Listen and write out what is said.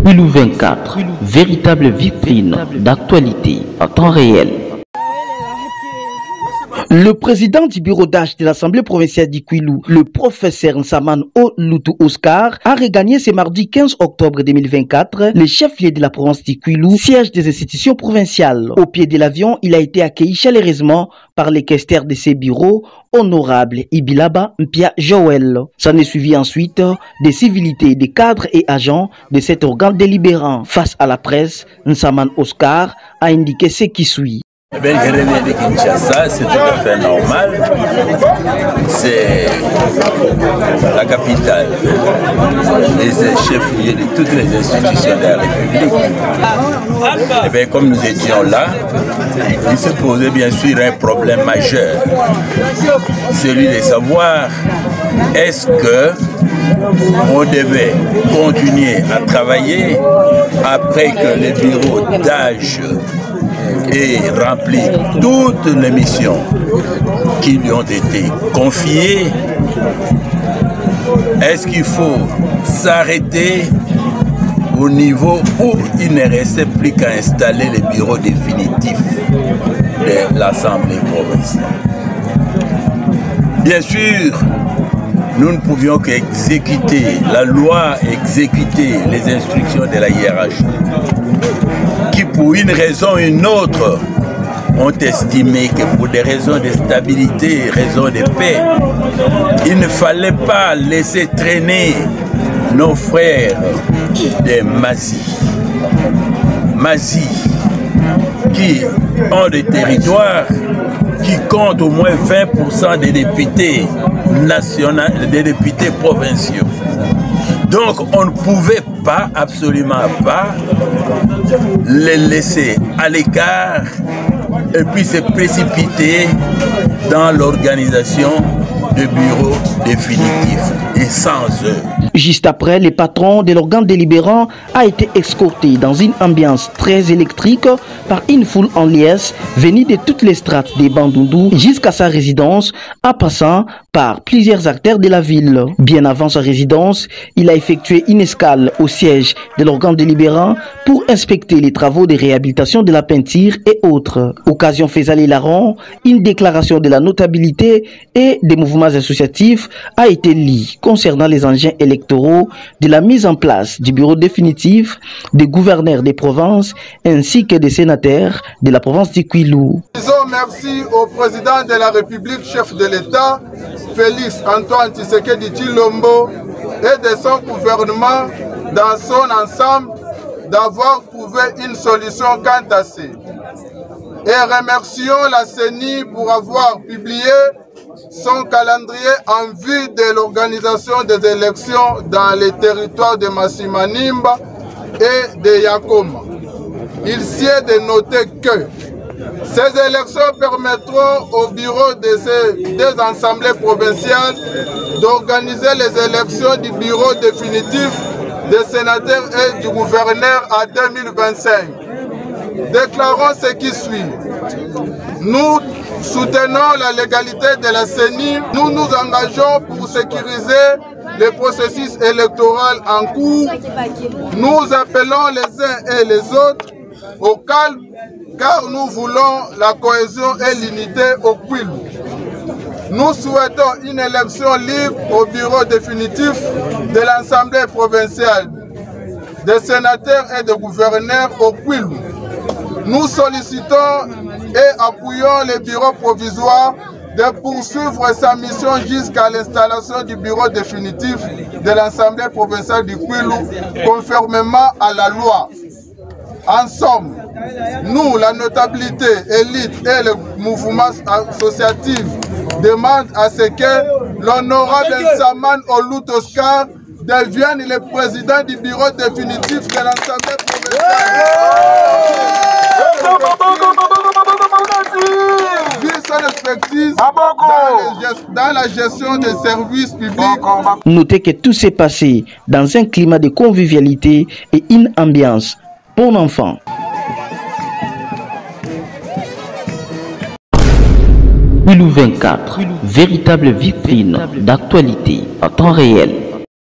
Quilou 24, véritable vitrine d'actualité en temps réel. Le président du bureau d'âge de l'Assemblée provinciale du Quilou, le professeur Nsaman Olutu Oscar, a regagné ce mardi 15 octobre 2024 le chef-lieu de la province du Quilou, siège des institutions provinciales. Au pied de l'avion, il a été accueilli chaleureusement par les questeurs de ses bureaux, honorable Ibilaba Mpia Joël. S'en est suivi ensuite des civilités des cadres et agents de cet organe délibérant. Face à la presse, Nsaman Oscar a indiqué ce qui suit. Eh bien, je reviens de Kinshasa, c'est tout à fait normal. C'est la capitale, les chefs-lieux de toutes les institutions de la République. Eh bien, comme nous étions là, il se posait bien sûr un problème majeur. Celui de savoir, est-ce que on devait continuer à travailler après que les bureaux d'âge et remplir toutes les missions qui lui ont été confiées. Est-ce qu'il faut s'arrêter au niveau où il ne restait plus qu'à installer les bureaux définitifs de l'Assemblée provinciale? Bien sûr, nous ne pouvions qu'exécuter la loi, exécuter les instructions de la hiérarchie, qui pour une raison ou une autre ont estimé que pour des raisons de stabilité, raisons de paix, il ne fallait pas laisser traîner nos frères de Mazi, qui ont des territoires qui comptent au moins 20% des députés nationaux, des députés provinciaux. Donc on ne pouvait pas, absolument pas, les laisser à l'écart et puis se précipiter dans l'organisation de bureaux définitifs et sans eux. Juste après, le patron de l'organe délibérant a été escorté dans une ambiance très électrique par une foule en liesse venue de toutes les strates des Bandundu jusqu'à sa résidence, en passant par plusieurs acteurs de la ville. Bien avant sa résidence, il a effectué une escale au siège de l'organe délibérant pour inspecter les travaux de réhabilitation de la peinture et autres. Occasion faisant les larrons, une déclaration de la notabilité et des mouvements associatifs a été lue concernant les engins électoraux de la mise en place du bureau définitif des gouverneurs des provinces ainsi que des sénateurs de la province du Quilou. Disons merci au président de la République, chef de l'État, Félix Antoine Tshisekedi Tshilombo, et de son gouvernement dans son ensemble d'avoir trouvé une solution quant à ces. Et remercions la CENI pour avoir publié son calendrier en vue de l'organisation des élections dans les territoires de Massimanimba et de Yakoma. Il sied de noter que ces élections permettront au bureau de ces deux assemblées provinciales d'organiser les élections du bureau définitif des sénateurs et du gouverneur en 2025. Déclarons ce qui suit. Nous soutenons la légalité de la CENI. Nous nous engageons pour sécuriser le processus électoral en cours. Nous appelons les uns et les autres au calme car nous voulons la cohésion et l'unité au Quilou. Nous souhaitons une élection libre au bureau définitif de l'Assemblée provinciale des sénateurs et des gouverneurs au Quilou. Nous sollicitons et appuyons le bureau provisoire de poursuivre sa mission jusqu'à l'installation du bureau définitif de l'Assemblée provinciale du Quilou, conformément à la loi. En somme, nous, la notabilité, élite et le mouvement associatif demandent à ce que l'honorable Nsaman Olutu Oscar devienne le président du bureau définitif de l'Assemblée provinciale. Son expertise dans la gestion des services publics. Notez que tout s'est passé dans un climat de convivialité et une ambiance bon enfant. Quilou 24, véritable vitrine d'actualité en temps réel.